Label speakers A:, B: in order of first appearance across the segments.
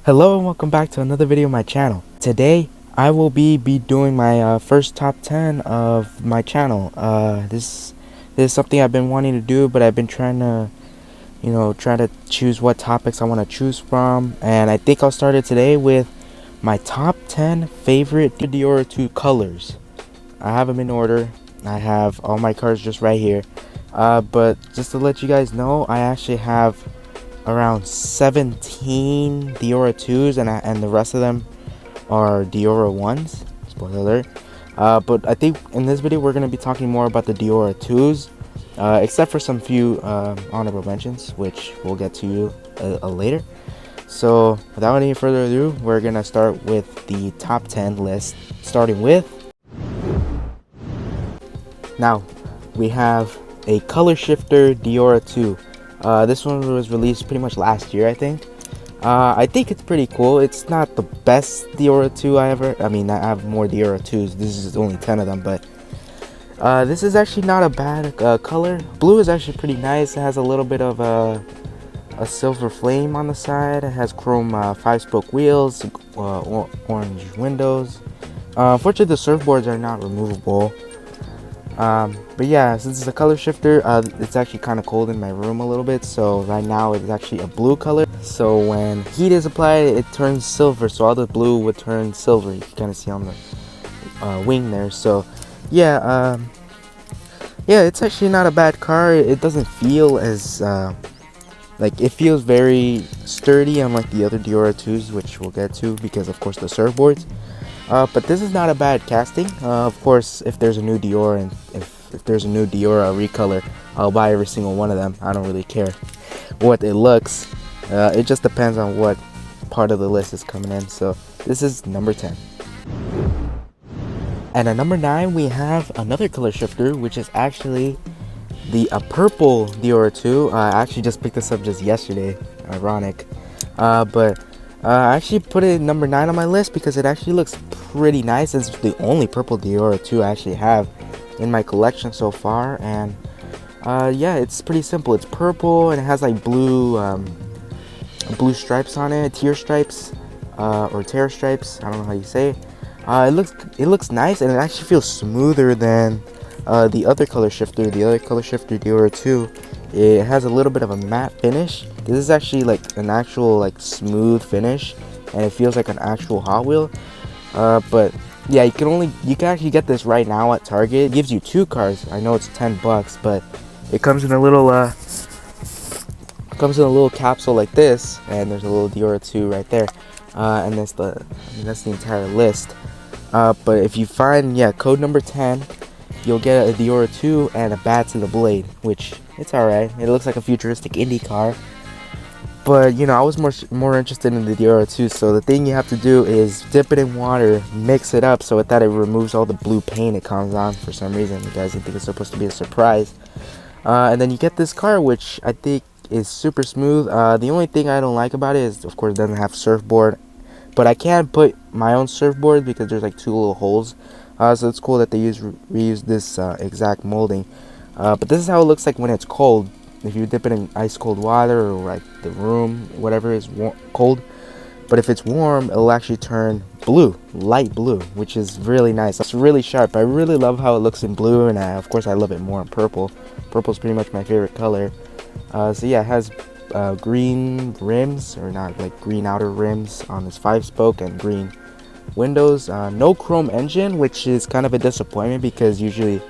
A: Hello and welcome back to another video on my channel. Today I will be doing my first top 10 of my channel. This is something I've been wanting to do, but I've been trying to try to choose what topics I want to choose from, and I think I'll start it today with my top 10 favorite Deora 2 colors. I have them in order. I have all my cards just right here, but just to let you guys know, I actually have around 17 Deora 2s, and the rest of them are Deora 1s. Spoiler alert. But I think in this video we're going to be talking more about the Deora 2s, except for some few honorable mentions, which we'll get to later. So without any further ado, we're going to start with the top 10 list, starting with... Now, we have a color shifter Deora 2. This one was released pretty much last year, I think. I think it's pretty cool. It's not the best Deora 2 I have more Deora 2s. This is only 10 of them, but this is actually not a bad color. Blue is actually pretty nice. It has a little bit of a silver flame on the side. It has chrome 5-spoke wheels, orange windows. Unfortunately, the surfboards are not removable. But yeah, since it's a color shifter, it's actually kind of cold in my room a little bit, so right now it's actually a blue color. So when heat is applied, it turns silver, so all the blue would turn silver. You can kind of see on the wing there. So yeah, it's actually not a bad car. It doesn't feel as it feels very sturdy, unlike the other Deora 2s, which we'll get to because of course the surfboards. But this is not a bad casting. Of course, if there's a new Deora and if there's a new Deora recolor, I'll buy every single one of them. I don't really care what it looks. It just depends on what part of the list is coming in. So this is number 10. And at number 9, we have another color shifter, which is actually a purple Deora 2. I actually just picked this up just yesterday. Ironic. But I actually put it at number 9 on my list because it actually looks pretty nice. It's the only purple Deora 2 I actually have in my collection so far, and yeah, it's pretty simple. It's purple and it has like blue stripes on it, tear stripes, or tear stripes. I don't know how you say it. It looks nice, and it actually feels smoother than the other color shifter. The other color shifter Deora 2, it has a little bit of a matte finish. This is actually like an actual smooth finish, and it feels like an actual Hot Wheel. But yeah, you can actually get this right now at Target. It gives you 2 cars. I know it's $10, but it comes in a little capsule like this, and there's a little Deora 2 right there. And that's the entire list. But if you find code number 10, you'll get a Deora 2 and a bat to the blade, which it's alright. It looks like a futuristic Indy car. But I was more interested in the Deora 2, so the thing you have to do is dip it in water, mix it up so that it removes all the blue paint it comes on for some reason. You guys think it's supposed to be a surprise. And then you get this car, which I think is super smooth. The only thing I don't like about it is, of course, it doesn't have surfboard. But I can put my own surfboard because there's 2 little holes. So it's cool that they reuse this exact molding. But this is how it looks like when it's cold. If you dip it in ice cold water, or the room, whatever is cold. But if it's warm, it'll actually turn blue, light blue, which is really nice. It's really sharp. I really love how it looks in blue, and of course I love it more in purple. Purple's pretty much my favorite color. So yeah, it has green rims, or not green outer rims on this 5-spoke, and green windows. No chrome engine, which is kind of a disappointment because usually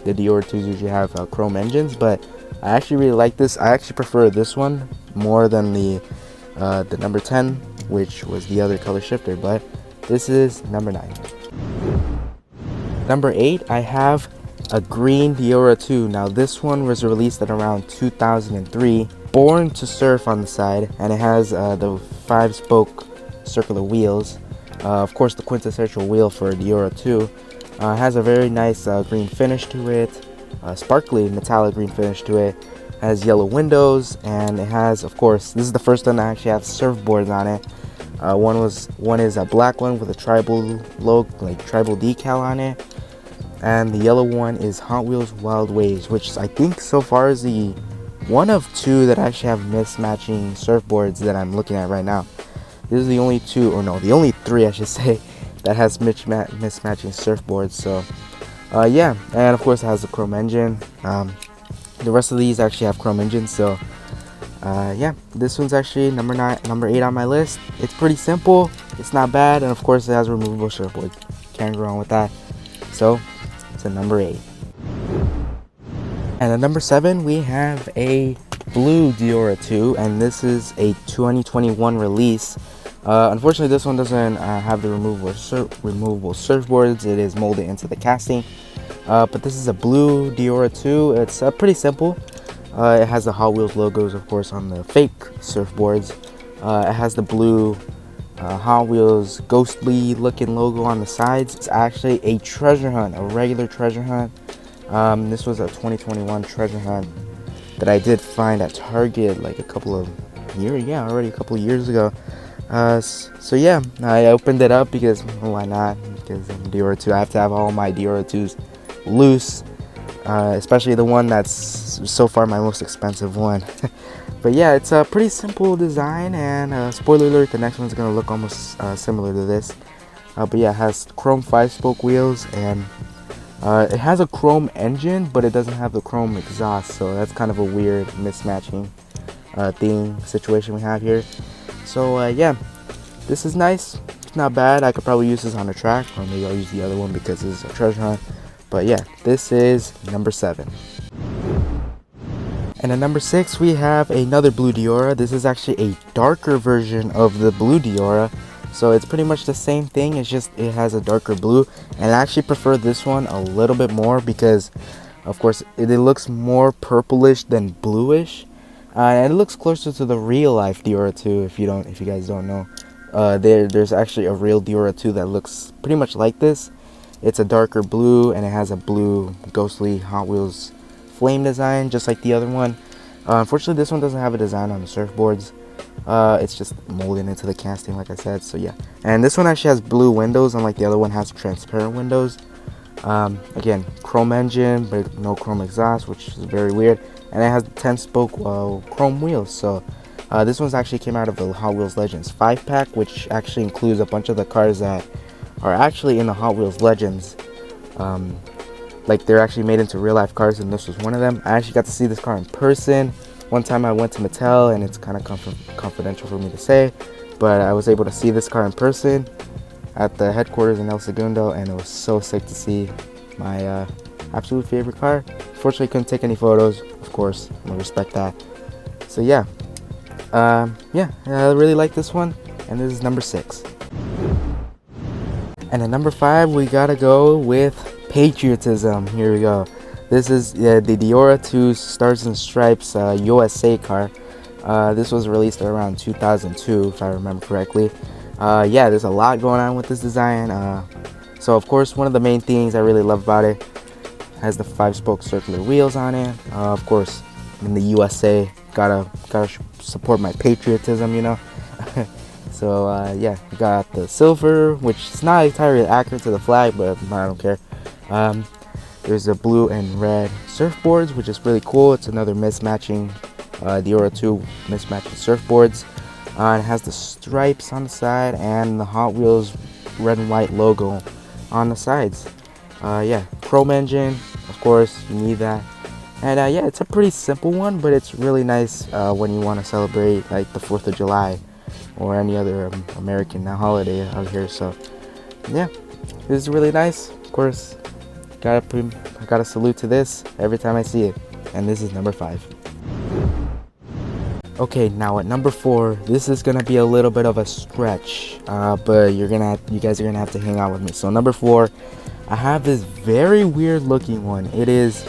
A: the Deora 2s usually have chrome engines, but I actually really like this. I actually prefer this one more than the number 10, which was the other color shifter, but this is number 9. Number 8, I have a green Deora 2. Now this one was released at around 2003. Born to surf on the side, and it has the 5-spoke circular wheels. Of course, the quintessential wheel for a Deora 2. It has a very nice green finish to it. Sparkly metallic green finish to it. Has yellow windows, and it has, of course, this is the first one that actually has surfboards on it. One is a black one with a tribal logo, tribal decal on it, and the yellow one is Hot Wheels Wild Waves, which I think so far is the one of 2 that actually have mismatching surfboards that I'm looking at right now. This is the only two, or no, the only three I should say, that has mismatching surfboards. So yeah, and of course it has a chrome engine. The rest of these actually have chrome engines. So yeah, this one's actually number 8 on my list. It's pretty simple, it's not bad, and of course it has removable surfboard. Can't go wrong with that. So it's a number 8. And at number 7 we have a blue Deora 2, and this is a 2021 release. Unfortunately this one doesn't have the removable surfboards. It is molded into the casting, but this is a blue Deora 2. It's pretty simple. It has the Hot Wheels logos, of course, on the fake surfboards. It has the blue Hot Wheels ghostly looking logo on the sides. It's actually a treasure hunt, a regular treasure hunt. This was a 2021 treasure hunt that I did find at Target like already a couple of years ago. So yeah, I opened it up because why not? Because I'm Deora 2, I have to have all my Deora 2s loose, especially the one that's so far my most expensive one. But yeah, it's a pretty simple design, and spoiler alert, the next one's gonna look almost similar to this. But yeah, it has chrome 5-spoke wheels, and it has a chrome engine, but it doesn't have the chrome exhaust, so that's kind of a weird mismatching situation we have here. So yeah, this is nice. It's not bad. I could probably use this on a track, or maybe I'll use the other one because it's a treasure hunt. But yeah, this is number 7. And at number 6 we have another blue Deora. This is actually a darker version of the blue Deora. So it's pretty much the same thing, it's just it has a darker blue, and I actually prefer this one a little bit more because of course it looks more purplish than bluish, and it looks closer to the real life Deora 2. If you guys don't know, there's actually a real Deora 2 that looks pretty much like this. It's a darker blue, and it has a blue ghostly Hot Wheels flame design just like the other one. Unfortunately this one doesn't have a design on the surfboards. It's just molded into the casting, like I said. So yeah, and this one actually has blue windows, unlike the other one has transparent windows. Again, chrome engine but no chrome exhaust, which is very weird, and it has 10-spoke chrome wheels. So this one's actually came out of the Hot Wheels Legends 5-pack, which actually includes a bunch of the cars that are actually in the Hot Wheels Legends. Like they're actually made into real life cars, and this was one of them. I actually got to see this car in person. One time I went to Mattel, and it's kind of confidential for me to say, but I was able to see this car in person at the headquarters in El Segundo, and it was so sick to see my absolute favorite car. Fortunately, couldn't take any photos, of course, I respect that. So yeah, yeah, I really like this one, and this is number 6. And at number 5, we gotta go with patriotism. Here we go. This is the Deora 2 Stars and Stripes USA car. This was released around 2002, if I remember correctly. Yeah, there's a lot going on with this design. So of course, one of the main things I really love about it has the 5-spoke circular wheels on it. Of course, in the USA, gotta support my patriotism, you know. So yeah, we got the silver, which is not entirely accurate to the flag, but I don't care. There's a blue and red surfboards, which is really cool. It's another mismatching Deora 2 mismatching surfboards. It has the stripes on the side and the Hot Wheels red and white logo on the sides. Yeah, chrome engine, of course, you need that. And yeah, it's a pretty simple one, but it's really nice when you want to celebrate like the 4th of July or any other American holiday out here. So yeah, this is really nice. Of course, I gotta salute to this every time I see it. And this is number 5. Okay, now at number 4, this is gonna be a little bit of a stretch, but you guys are gonna have to hang out with me. So number 4, I have this very weird looking one. It is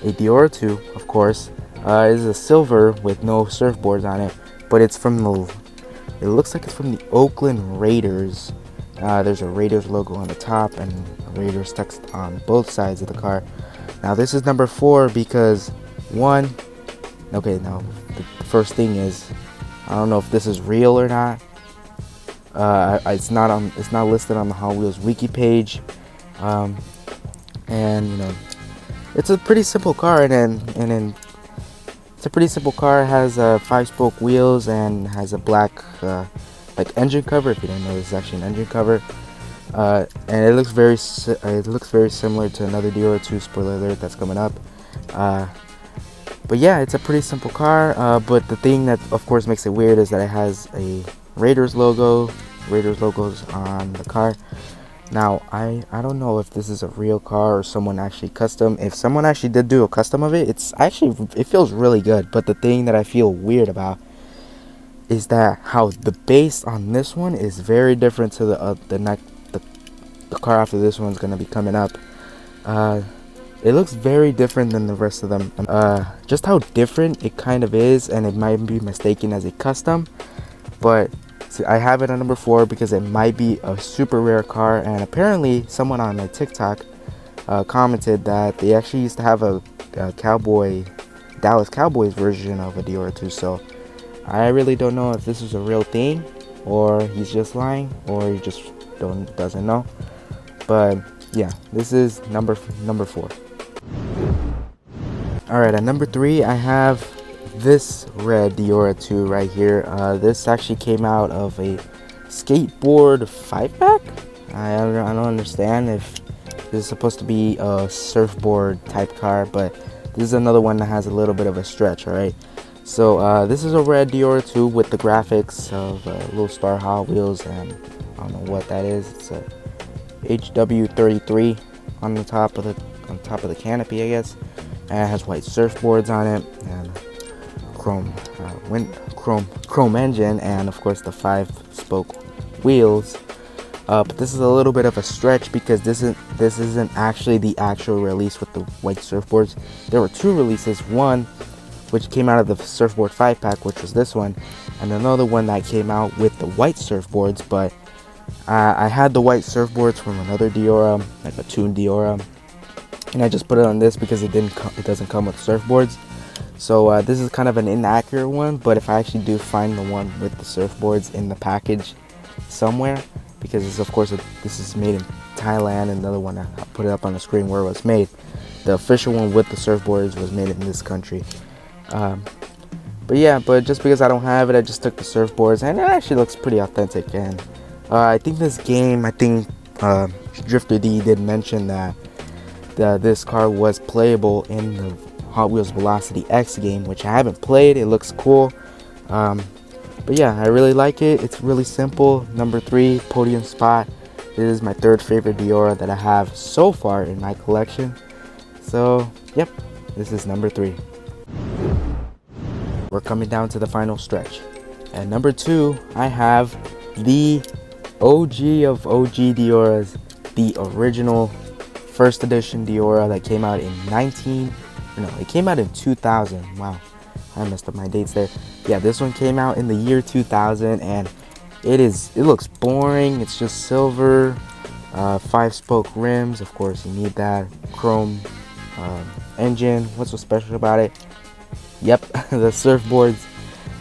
A: a Deora 2, of course. It is a silver with no surfboards on it, but it's from it looks like it's from the Oakland Raiders. There's a Raiders logo on the top and Raiders text on both sides of the car. Now this is number 4 because the first thing is, I don't know if this is real or not. It's not listed on the Hot Wheels wiki page, and you know, it's a pretty simple car, and it's a pretty simple car. It has 5-spoke wheels and has a black like engine cover. If you didn't know, this is actually an engine cover. And it looks very similar to another Deora 2, spoiler alert, that's coming up. But yeah, it's a pretty simple car. But the thing that of course makes it weird is that it has a Raiders logo. Raiders logos on the car. Now I don't know if this is a real car or someone actually custom. If someone actually did do a custom of it, it feels really good. But the thing that I feel weird about is that how the base on this one is very different to the car after this one's gonna be coming up. It looks very different than the rest of them. Just how different it kind of is, and it might be mistaken as a custom, but see, I have it on number 4 because it might be a super rare car. And apparently someone on my TikTok commented that they actually used to have a Dallas Cowboys version of a Deora 2. So I really don't know if this is a real thing, or he's just lying, or he just doesn't know. But yeah, this is number 4. Alright, at number 3 I have this red Deora 2 right here. This actually came out of a skateboard 5-pack. I don't understand if this is supposed to be a surfboard type car, but this is another one that has a little bit of a stretch. Alright, so this is a red Deora 2 with the graphics of Little Star Hot Wheels, and I don't know what that is. It's a HW33 on the top of the canopy, I guess, and it has white surfboards on it, and chrome engine, and of course the 5-spoke wheels. But this is a little bit of a stretch because this isn't actually the actual release with the white surfboards. There were 2 releases, one which came out of the surfboard 5-pack, which was this one, and another one that came out with the white surfboards. But I had the white surfboards from another Deora, like a tuned Deora, and I just put it on this because it doesn't come with surfboards. So this is kind of an inaccurate one, but if I actually do find the one with the surfboards in the package somewhere, because this is made in Thailand, and the other one I put it up on the screen where it was made. The official one with the surfboards was made in this country. But just because I don't have it, I just took the surfboards, and it actually looks pretty authentic. And I think Drifter D did mention that this car was playable in the Hot Wheels Velocity X game, which I haven't played. It looks cool. But yeah, I really like it. It's really simple. Number 3 podium spot. This is my 3rd favorite Deora that I have so far in my collection. So yep, this is number 3. We're coming down to the final stretch. At number 2, I have the OG of OG Deoras, the original first edition Deora that came out in 2000. Wow, I messed up my dates there. Yeah, this one came out in the year 2000, and it looks boring. It's just silver, 5-spoke rims. Of course, you need that chrome engine. What's so special about it? Yep, the surfboards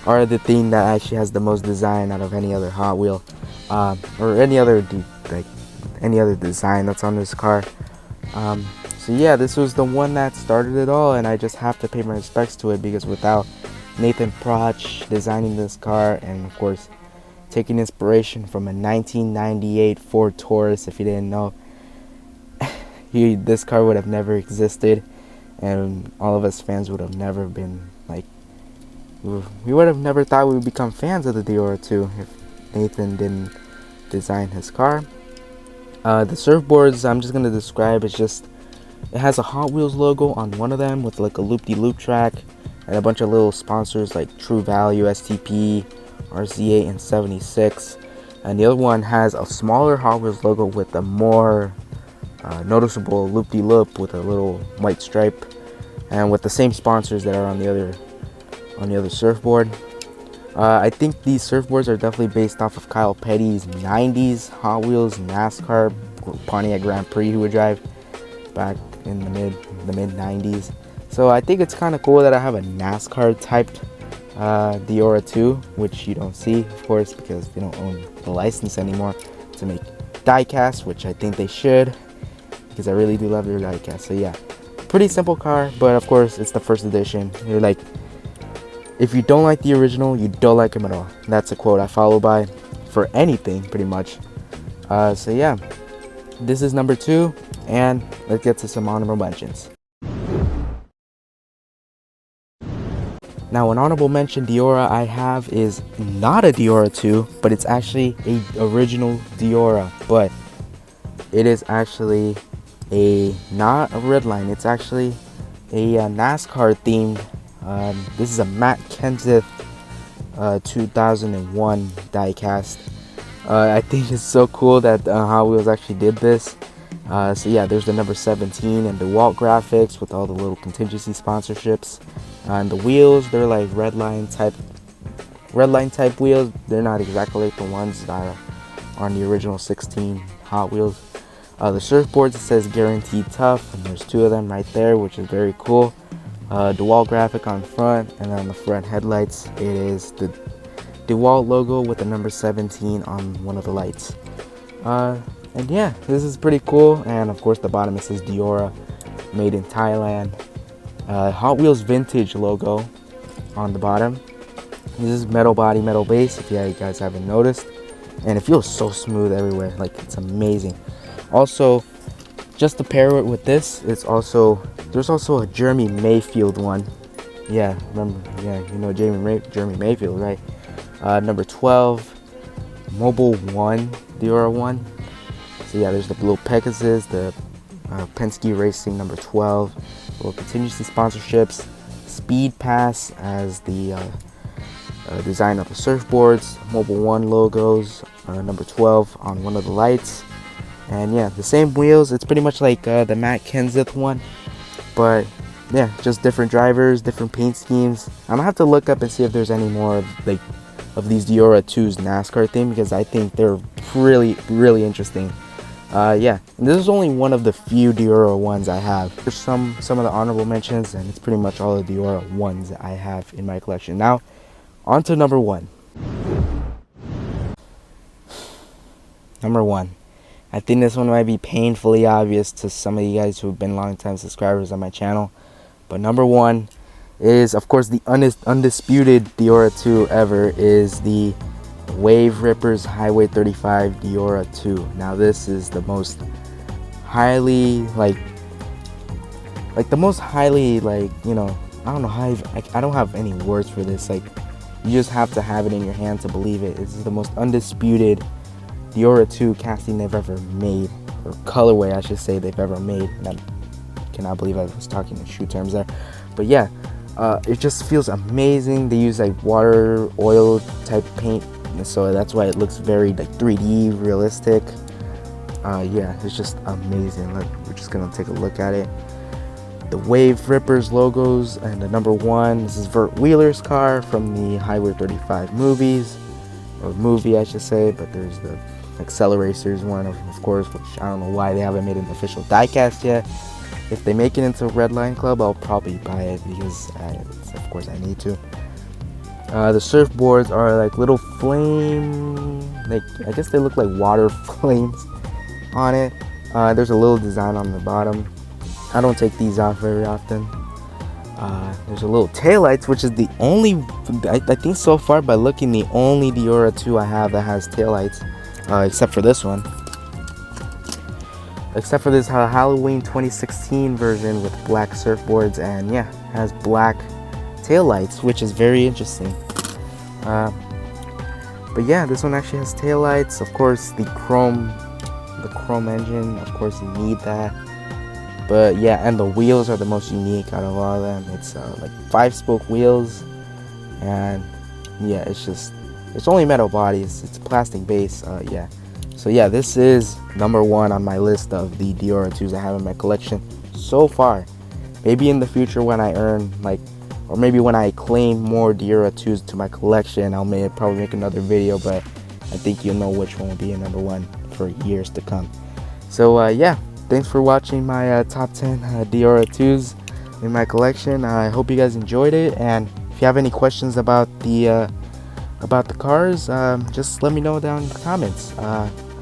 A: are the thing that actually has the most design out of any other Hot Wheel, or any other design that's on this car. So yeah, this was the one that started it all, and I just have to pay my respects to it, because without Nathan Proch designing this car, and of course taking inspiration from a 1998 Ford Taurus, if you didn't know, this car would have never existed, and all of us fans would have never been like, we would have never thought we would become fans of the Deora 2 if Nathan didn't design his car. The surfboards, I'm just going to describe, it has a Hot Wheels logo on one of them with like a loop-de-loop track, and a bunch of little sponsors like True Value, STP, RZ8, and 76. And the other one has a smaller Hot Wheels logo with a more noticeable loop-de-loop with a little white stripe, and with the same sponsors that are on the other surfboard. I think these surfboards are definitely based off of Kyle Petty's 90s Hot Wheels NASCAR Pontiac Grand Prix he would drive back in the mid 90s. So I think it's kind of cool that I have a NASCAR typed Deora 2, which you don't see, of course, because they don't own the license anymore to make diecast, which I think they should, because I really do love their diecast. So yeah, pretty simple car, but of course it's the first edition. You're like, if you don't like the original, you don't like them at all. That's a quote I follow by. for anything pretty much. So yeah, this is number 2, and let's get to some honorable mentions. Now, an honorable mention Deora I have is not a Deora 2, but it's actually a original Deora, but it is actually not a red line. It's actually a NASCAR themed. This is a Matt Kenseth 2001 diecast. I think it's so cool that Hot Wheels actually did this. So yeah, there's the number 17 and the Walt graphics with all the little contingency sponsorships. And the wheels, they're like red line type wheels. They're not exactly like the ones that are on the original 16 Hot Wheels. The surfboards, it says guaranteed tough, and there's 2 of them right there, which is very cool. DeWalt graphic on front, and then on the front headlights, it is the DeWalt logo with the number 17 on one of the lights. And yeah, this is pretty cool. And of course, the bottom, it says Deora, made in Thailand. Hot Wheels vintage logo on the bottom. This is metal body, metal base, if you guys haven't noticed, and it feels so smooth everywhere. Like, it's amazing. Also, just to pair it with this, there's also a Jeremy Mayfield one. Yeah, remember? Yeah, you know Jeremy Mayfield, right? Number 12, Mobile 1, Deora 1. So yeah, there's the blue Pegasus, the Penske Racing number 12, little contingency sponsorships, Speed Pass as the design of the surfboards, Mobile 1 logos, number 12 on one of the lights, and yeah, the same wheels. It's pretty much like the Matt Kenseth one, but yeah, just different drivers, different paint schemes. I'm gonna have to look up and see if there's any more of these Deora 2's NASCAR theme, because I think they're really interesting. Yeah, and this is only one of the few Deora ones I have. There's some of the honorable mentions, and it's pretty much all the Deora ones I have in my collection. Now, on to number 1. Number 1. I think this one might be painfully obvious to some of you guys who have been long-time subscribers on my channel. But number 1 is, of course, the undisputed Deora 2 ever, is the Wave Rippers Highway 35 Deora 2. Now, this is the most highly, the most highly, you know, I don't know how I don't have any words for this. Like, you just have to have it in your hand to believe it. This is the most undisputed Deora 2 casting they've ever made, or colorway, I should say, they've ever made. I cannot believe I was talking in shoe terms there, but yeah, it just feels amazing. They use like water oil type paint, so that's why it looks very like 3D realistic. Yeah, it's just amazing. Look, we're just gonna take a look at it. The Wave Rippers logos and the number 1. This is Vert Wheeler's car from the Highway 35 movies, or movie I should say, but there's the Acceleracers one, of course, which I don't know why they haven't made an official diecast yet. If they make it into Redline Club, I'll probably buy it, because of course I need to. The surfboards are like little flame, like, I guess they look like water flames on it. There's a little design on the bottom. I don't take these off very often. There's a little taillights, which is the only, I think so far by looking, the only Deora 2 I have that has taillights, except for this one. Except for this Halloween 2016 version with black surfboards, and yeah, has black taillights, which is very interesting. But yeah, this one actually has taillights. Of course, the chrome engine, of course you need that. But yeah, and the wheels are the most unique out of all of them. It's like 5-spoke wheels, and yeah, it's only metal bodies. It's plastic base. Yeah. So yeah, this is number 1 on my list of the Deora 2s I have in my collection so far. Maybe in the future when I earn or maybe when I claim more Deora 2s to my collection, I'll probably make another video, but I think you'll know which one will be in number 1 for years to come. So yeah, thanks for watching my top 10 Deora 2s in my collection. I hope you guys enjoyed it, and if you have any questions about the cars, just let me know down in the comments.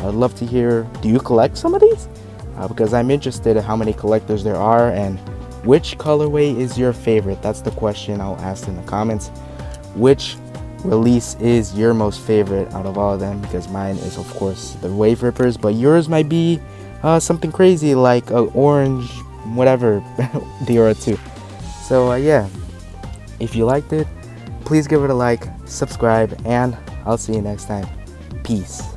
A: I'd love to hear, do you collect some of these? Because I'm interested in how many collectors there are, and which colorway is your favorite. That's the question I'll ask in the comments. Which release is your most favorite out of all of them, because mine is of course the Wave Rippers, but yours might be something crazy like a orange whatever Deora 2. So yeah, if you liked it, please give it a like, subscribe, and I'll see you next time. Peace.